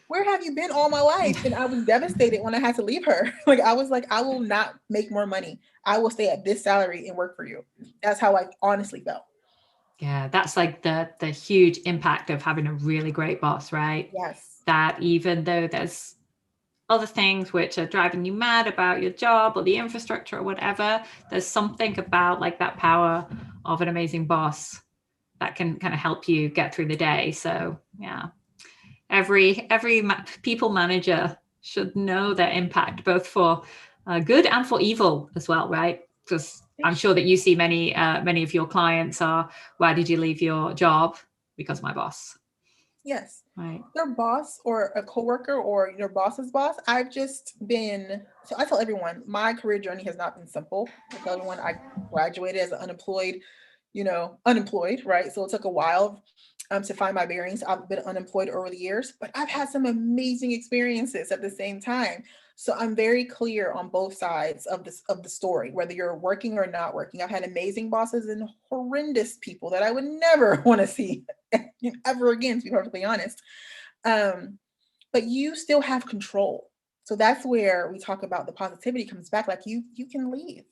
S2: where have you been all my life? And I was devastated when I had to leave her. Like, I was like, I will not make more money. I will stay at this salary and work for you. That's how I honestly felt.
S1: Yeah, that's like the huge impact of having a really great boss, right?
S2: Yes.
S1: That even though there's other things which are driving you mad about your job or the infrastructure or whatever, there's something about like that power of an amazing boss that can kind of help you get through the day. So yeah, every people manager should know their impact, both for good and for evil as well, right? Because I'm sure that you see many of your clients are, why did you leave your job? Because my boss.
S2: Yes.
S1: Right.
S2: Your boss or a coworker or your boss's boss. I've just been, so I tell everyone, my career journey has not been simple. I tell everyone I graduated as an unemployed, right? So it took a while to find my bearings. I've been unemployed over the years, but I've had some amazing experiences at the same time. So I'm very clear on both sides of the story, whether you're working or not working. I've had amazing bosses and horrendous people that I would never want to see ever again, to be perfectly honest. But you still have control. So that's where we talk about the positivity comes back. Like you can leave.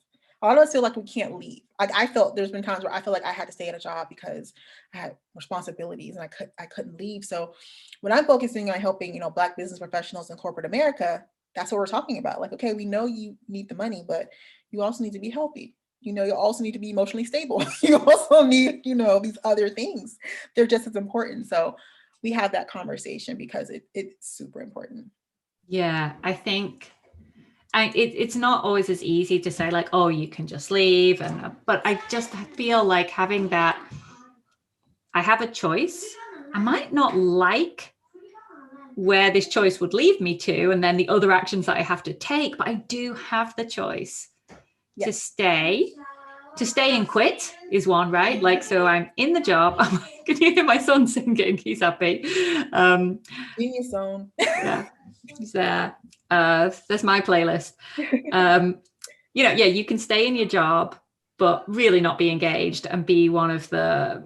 S2: A lot of us feel like we can't leave. Like I felt there's been times where I feel like I had to stay at a job because I had responsibilities and I couldn't leave. So when I'm focusing on helping, Black business professionals in corporate America, that's what we're talking about. Like, okay, we know you need the money, but you also need to be healthy. You also need to be emotionally stable. You also need, these other things. They're just as important. So we have that conversation because it's super important.
S1: Yeah, I think it's not always as easy to say like, oh, you can just leave. But I just feel like having that, I have a choice. I might not like where this choice would lead me to, and then the other actions that I have to take, but I do have the choice to stay and quit is one, right? Like, so I'm in the job. Can you hear my son singing? He's happy.
S2: Genius zone.
S1: Yeah, he's there. That's my playlist. You can stay in your job, but really not be engaged and be one of the,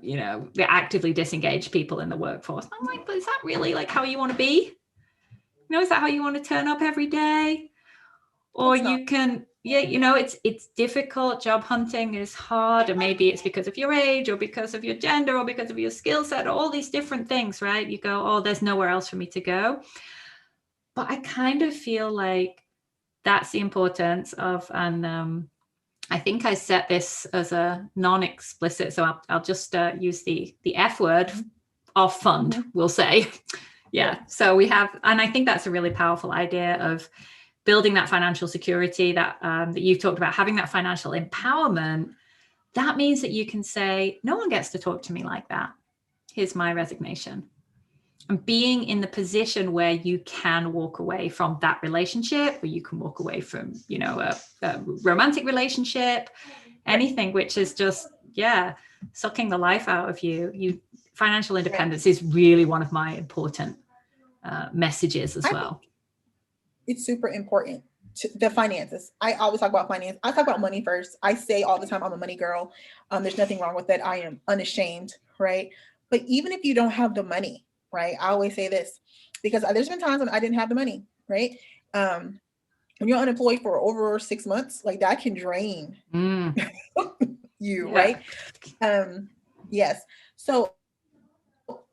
S1: the actively disengaged people in the workforce. I'm like, but is that really like how you want to be? Is that how you want to turn up every day? Or you can, it's difficult. Job hunting is hard. And maybe it's because of your age or because of your gender or because of your skill set, or all these different things, right? You go, oh, there's nowhere else for me to go. But I kind of feel like that's the importance of, and I think I set this as a non-explicit, so I'll just use the F word of fund, we'll say. Yeah. So we have, and I think that's a really powerful idea of building that financial security that you've talked about, having that financial empowerment. That means that you can say, no one gets to talk to me like that. Here's my resignation. And being in the position where you can walk away from that relationship, or you can walk away from, a romantic relationship, anything which is just, sucking the life out of you. Financial independence is really one of my important messages as well.
S2: It's super important. The finances. I always talk about finance. I talk about money first. I say all the time, I'm a money girl. There's nothing wrong with it. I am unashamed, right? But even if you don't have the money, right? I always say this because there's been times when I didn't have the money, right? When you're unemployed for over 6 months, like that can drain you, right? Yes. So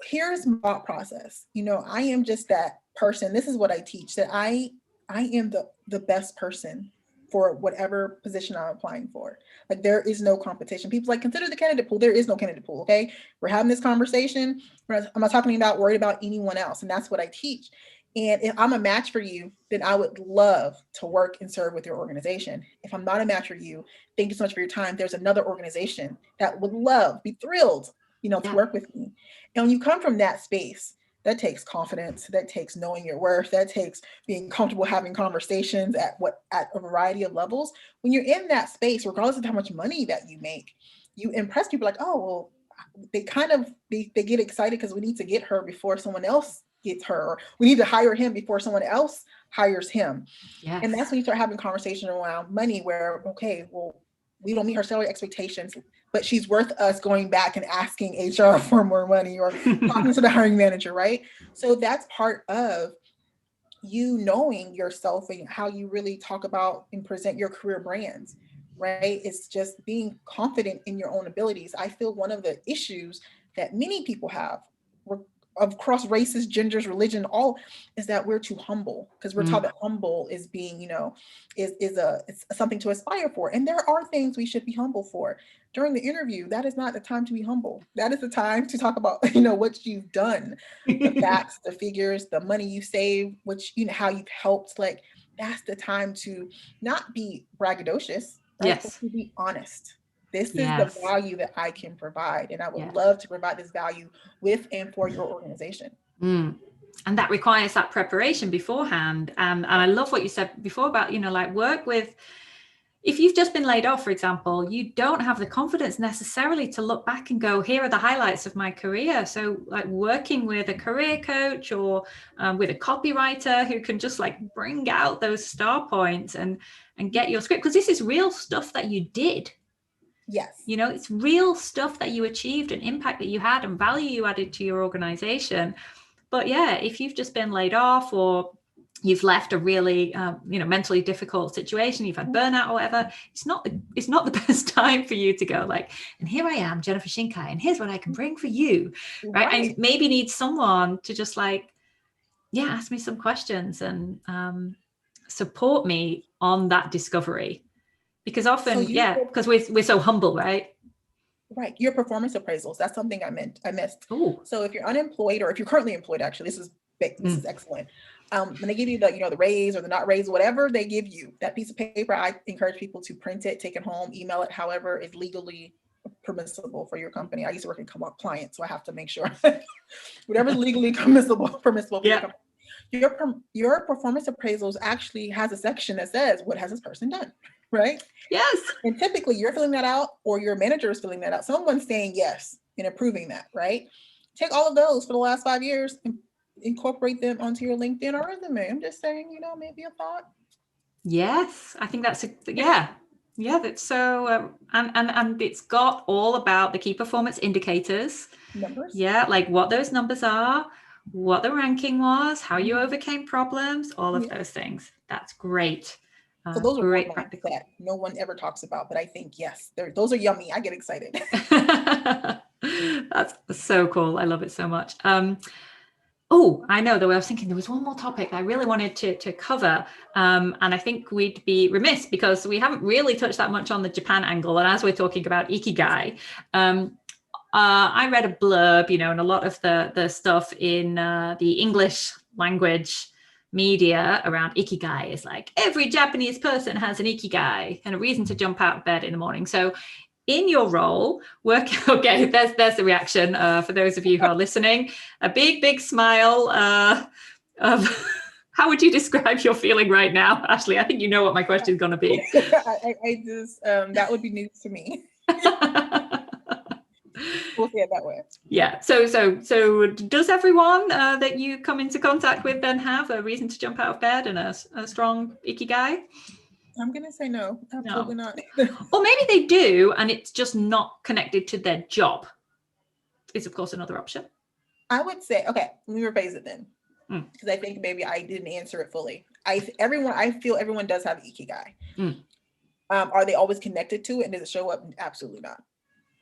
S2: here's my thought process. I am just that person. This is what I teach, that I am the best person for whatever position I'm applying for. Like there is no competition. People like consider the candidate pool. There is no candidate pool. Okay. We're having this conversation. I'm not talking about worried about anyone else. And that's what I teach. And if I'm a match for you, then I would love to work and serve with your organization. If I'm not a match for you, thank you so much for your time. There's another organization that would be thrilled, to work with me. And when you come from that space, that takes confidence, that takes knowing your worth, that takes being comfortable having conversations at a variety of levels. When you're in that space, regardless of how much money that you make, you impress people like, oh, well, they get excited because we need to get her before someone else gets her, or we need to hire him before someone else hires him. Yes. And that's when you start having conversation around money where, okay, well, we don't meet her salary expectations, but she's worth us going back and asking HR for more money or talking to the hiring manager, right? So that's part of you knowing yourself and how you really talk about and present your career brands, right? It's just being confident in your own abilities. I feel one of the issues that many people have across races, genders, religion, all is that we're too humble, because we're taught that humble is being, it's something to aspire for. And there are things we should be humble for. During the interview, that is not the time to be humble. That is the time to talk about, what you've done, the facts, the figures, the money you saved, how you've helped. Like that's the time to not be braggadocious, right? So
S1: Yes.
S2: to be honest, this is the
S1: Yes.
S2: value that I can provide, and I would
S1: Yeah.
S2: love to provide this value with and for your organization.
S1: Mm. And that requires that preparation beforehand. And I love what you said before about, like work with, if you've just been laid off, for example, you don't have the confidence necessarily to look back and go, here are the highlights of my career. So like working with a career coach or with a copywriter who can just like bring out those star points and get your script, because this is real stuff that you did.
S2: Yes.
S1: It's real stuff that you achieved and impact that you had and value you added to your organization. But yeah, if you've just been laid off or you've left a really, mentally difficult situation, you've had burnout or whatever, it's not the best time for you to go like, and here I am, Jennifer Shinkai, and here's what I can bring for you, right? And maybe need someone to just like, ask me some questions and support me on that discovery. Because often, because we're so humble, right?
S2: Right. Your performance appraisals. That's something I missed.
S1: Ooh.
S2: So if you're unemployed, or if you're currently employed, actually, this is excellent. When they give you the raise or the not raise, whatever they give you, that piece of paper, I encourage people to print it, take it home, email it, however is legally permissible for your company. I used to work in compliance, so I have to make sure whatever's legally permissible for your company. Your performance appraisals actually has a section that says, what has this person done? Right?
S1: Yes.
S2: And typically you're filling that out, or your manager is filling that out. Someone's saying yes and approving that, right? Take all of those for the last 5 years and incorporate them onto your LinkedIn or resume. I'm just saying, maybe a thought.
S1: Yes, I think that's that's so and it's got all about the key performance indicators.
S2: Numbers.
S1: Yeah, like what those numbers are, what the ranking was, how you overcame problems, all of those things. That's great.
S2: So those are great practical that no one ever talks about, but I think, yes, those are yummy. I get excited.
S1: That's so cool. I love it so much. Oh, I know, though. I was thinking there was one more topic I really wanted to cover. And I think we'd be remiss because we haven't really touched that much on the Japan angle. And as we're talking about Ikigai, I read a blurb, and a lot of the stuff in the English language media around Ikigai is like every Japanese person has an Ikigai and a reason to jump out of bed in the morning. So in your role, okay, there's the reaction for those of you who are listening. A big smile of how would you describe your feeling right now, Ashley? I think you know what my question is going to be.
S2: I just, that would be news to me. We'll say it that way.
S1: Yeah. So does everyone that you come into contact with then have a reason to jump out of bed and a strong Ikigai?
S2: I'm going to say no. Absolutely not.
S1: Or maybe they do, and it's just not connected to their job. Is, of course, another option.
S2: I would say, okay, let me rephrase it then. Because I think maybe I didn't answer it fully. I feel everyone does have Ikigai. Are they always connected to it? And does it show up? Absolutely not.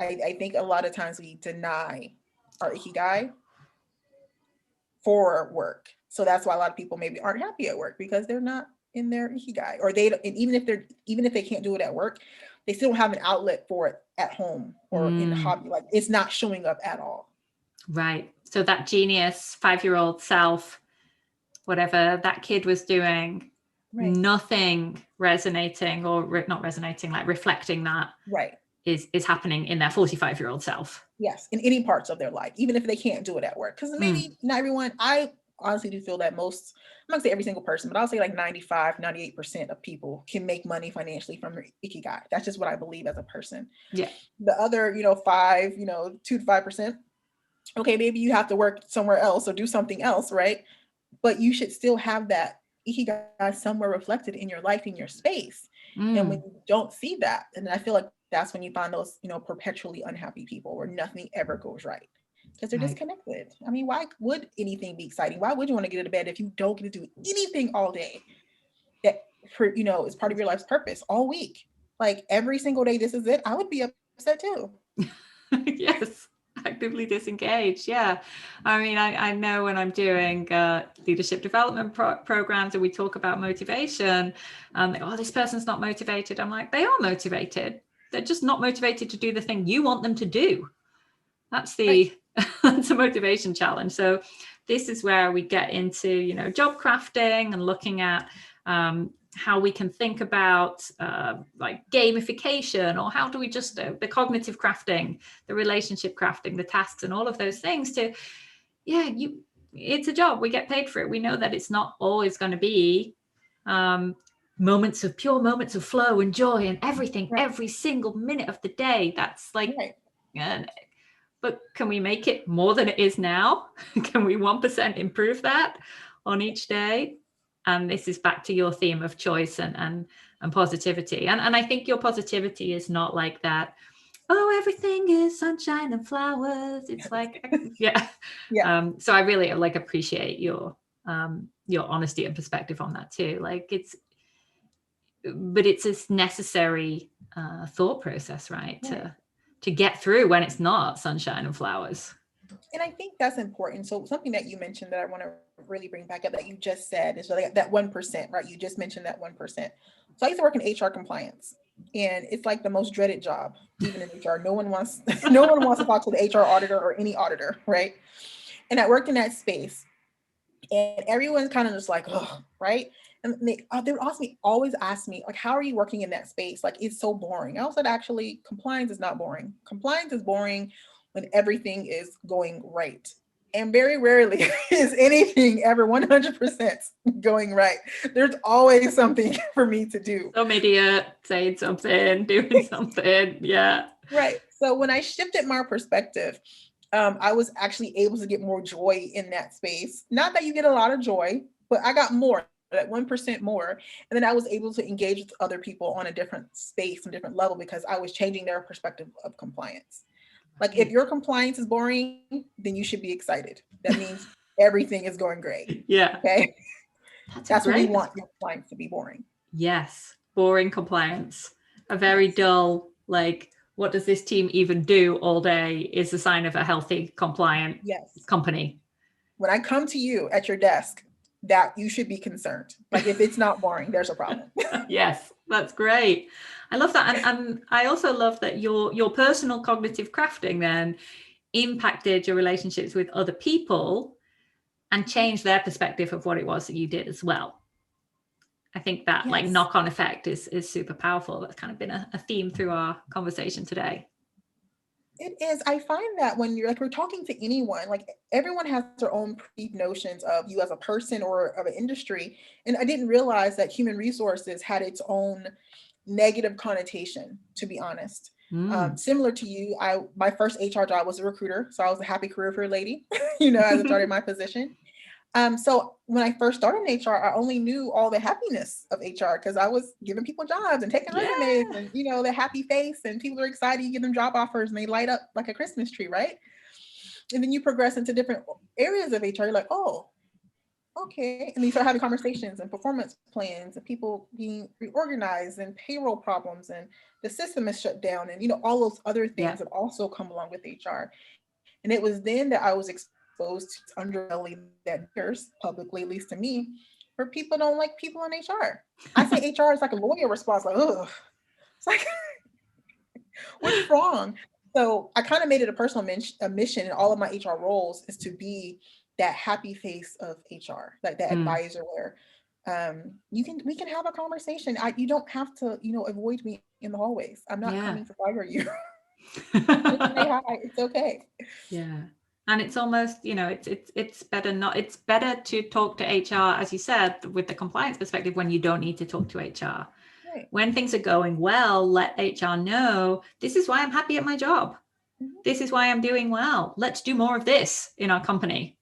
S2: I think a lot of times we deny our Ikigai for work. So that's why a lot of people maybe aren't happy at work, because they're not in their Ikigai, or even if they can't do it at work, they still have an outlet for it at home or in a hobby. Like it's not showing up at all.
S1: Right. So that genius 5-year-old self, whatever that kid was doing, nothing resonating or not resonating, like reflecting that is happening in their 45-year-old self.
S2: Yes. In any parts of their life, even if they can't do it at work. Because maybe not everyone, I honestly do feel that most, I'm not gonna say every single person, but I'll say like 98% of people can make money financially from their Ikigai. That's just what I believe as a person.
S1: Yeah.
S2: The other, 2 to 5%, okay, maybe you have to work somewhere else or do something else, right? But you should still have that Ikigai somewhere reflected in your life, in your space. And when you don't see that, and I feel like that's when you find those, perpetually unhappy people where nothing ever goes right. Because they're disconnected. I mean, why would anything be exciting? Why would you want to get out of bed if you don't get to do anything all day that is part of your life's purpose all week? Like every single day, this is it. I would be upset too.
S1: Yes, actively disengaged. Yeah, I mean, I know when I'm doing leadership development programs and we talk about motivation, this person's not motivated. I'm like, they are motivated. They're just not motivated to do the thing you want them to do. That's the that's a motivation challenge. So this is where we get into, job crafting and looking at how we can think about like gamification, or how do we just the cognitive crafting, the relationship crafting, the tasks, and all of those things to, it's a job, we get paid for it. We know that it's not always going to be pure moments of flow and joy and everything, right, every single minute of the day. That's like, right. But can we make it more than it is now? Can we 1% improve that on each day? And this is back to your theme of choice and positivity. And I think your positivity is not like that, oh, everything is sunshine and flowers. It's like, yeah. So I really like appreciate your honesty and perspective on that too. Like but it's this necessary thought process, right? To get through when it's not sunshine and flowers.
S2: And I think that's important. So something that you mentioned that I want to really bring back up that you just said is like that 1%, right? You just mentioned that 1%. So I used to work in HR compliance, and it's like the most dreaded job, even in HR. No one wants to talk to the HR auditor or any auditor, right? And I worked in that space, and everyone's kind of just like, oh, right? And they would always ask me, like, how are you working in that space? Like, it's so boring. I said, actually, compliance is not boring. Compliance is boring when everything is going right. And very rarely is anything ever 100% going right. There's always something for me to do.
S1: Some idiot saying something, doing something. Yeah.
S2: Right. So when I shifted my perspective, I was actually able to get more joy in that space. Not that you get a lot of joy, but I got more, that 1% more. And then I was able to engage with other people on a different space, a different level, because I was changing their perspective of compliance. Like, if your compliance is boring, then you should be excited. That means everything is going great.
S1: Yeah.
S2: Okay. That's what we want, your compliance to be boring.
S1: Yes. Boring compliance. A very dull, like, what does this team even do all day is a sign of a healthy, compliant company.
S2: When I come to you at your desk, that you should be concerned. Like, if it's not boring, there's a problem.
S1: Yes, that's great. I love that. And I also love that your personal cognitive crafting then impacted your relationships with other people and changed their perspective of what it was that you did as well. I think that like knock-on effect is super powerful. That's kind of been a theme through our conversation today.
S2: It is. I find that when you're like, we're talking to anyone, like everyone has their own notions of you as a person or of an industry. And I didn't realize that human resources had its own negative connotation, to be honest. Similar to you, my first HR job was a recruiter. So I was a happy career fair lady, as I started my position. So when I first started in HR, I only knew all the happiness of HR because I was giving people jobs and taking resumes and, the happy face, and people are excited. You give them job offers and they light up like a Christmas tree, right? And then you progress into different areas of HR. You're like, oh, okay. And you start having conversations and performance plans and people being reorganized and payroll problems and the system is shut down and, all those other things that also come along with HR. And it was then that I was exposed to underbelly that appears publicly, at least to me, where people don't like people in HR. I say HR is like a lawyer response, like, ugh. It's like, what's wrong? So I kind of made it a personal mission in all of my HR roles is to be that happy face of HR, like that advisor where we can have a conversation. You don't have to, avoid me in the hallways. I'm not coming to fire you. Say hi. It's okay.
S1: Yeah. And it's almost, it's better to talk to HR, as you said, with the compliance perspective when you don't need to talk to HR. Right. When things are going well, let HR know, this is why I'm happy at my job. Mm-hmm. This is why I'm doing well. Let's do more of this in our company.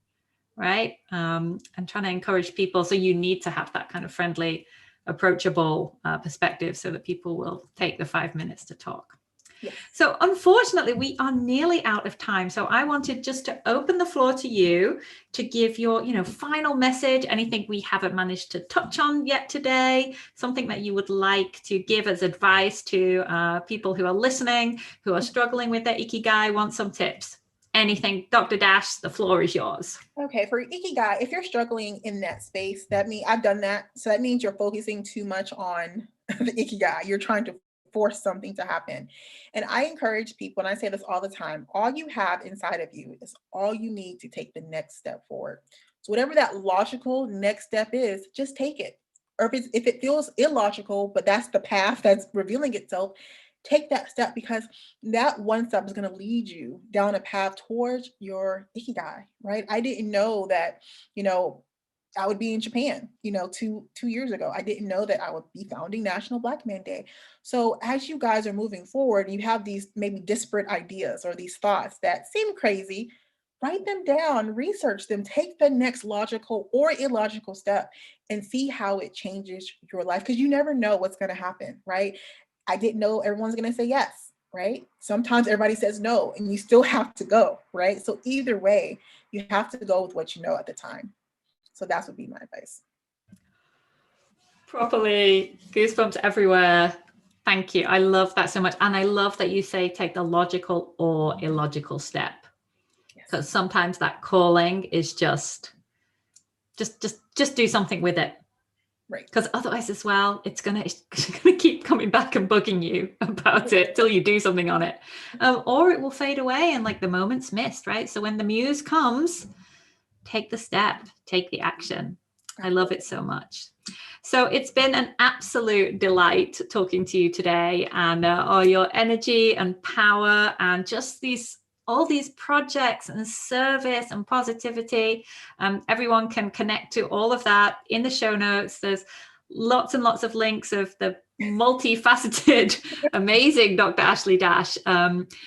S1: Right. And trying to encourage people. So you need to have that kind of friendly, approachable perspective so that people will take the 5 minutes to talk. Yes. So unfortunately, we are nearly out of time. So I wanted just to open the floor to you to give your, final message, anything we haven't managed to touch on yet today, something that you would like to give as advice to people who are listening, who are struggling with their Ikigai, want some tips. Anything, Dr. Dash, the floor is yours.
S2: Okay, for Ikigai, if you're struggling in that space, that means I've done that. So that means you're focusing too much on the Ikigai. You're trying to force something to happen. And I encourage people, and I say this all the time, all you have inside of you is all you need to take the next step forward. So whatever that logical next step is, just take it. or if it feels illogical, but that's the path that's revealing itself, take that step, because that one step is going to lead you down a path towards your Ikigai, right? I didn't know that, I would be in Japan, two years ago. I didn't know that I would be founding National Black Man Day. So as you guys are moving forward, you have these maybe disparate ideas or these thoughts that seem crazy, write them down, research them, take the next logical or illogical step and see how it changes your life, because you never know what's going to happen, right? I didn't know everyone's going to say yes, right? Sometimes everybody says no and you still have to go, right? So either way, you have to go with what you know at the time. So that would be my advice.
S1: Properly, goosebumps everywhere. Thank you. I love that so much. And I love that you say take the logical or illogical step. Because sometimes that calling is just do something with it.
S2: Right.
S1: Because otherwise as well, it's gonna keep coming back and bugging you about it till you do something on it. Or it will fade away and like the moment's missed, right? So when the muse comes, take the step, take the action. I love it so much. So it's been an absolute delight talking to you today, and all your energy and power and just all these projects and service and positivity. Everyone can connect to all of that in the show notes. There's lots and lots of links of the multifaceted, amazing Dr. Ashley Dash.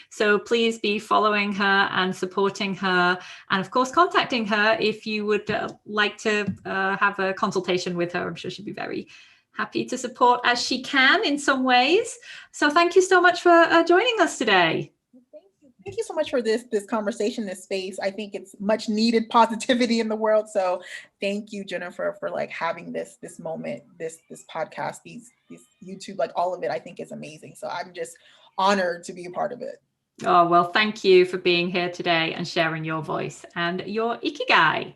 S1: So please be following her and supporting her. And of course, contacting her if you would like to have a consultation with her. I'm sure she'd be very happy to support as she can in some ways. So thank you so much for joining us today.
S2: Thank you so much for this conversation, this space. I think it's much needed positivity in the world. So thank you, Jennifer, for like having this moment, this podcast, these YouTube, like all of it, I think is amazing. So I'm just honored to be a part of it.
S1: Oh, well, thank you for being here today and sharing your voice and your Ikigai.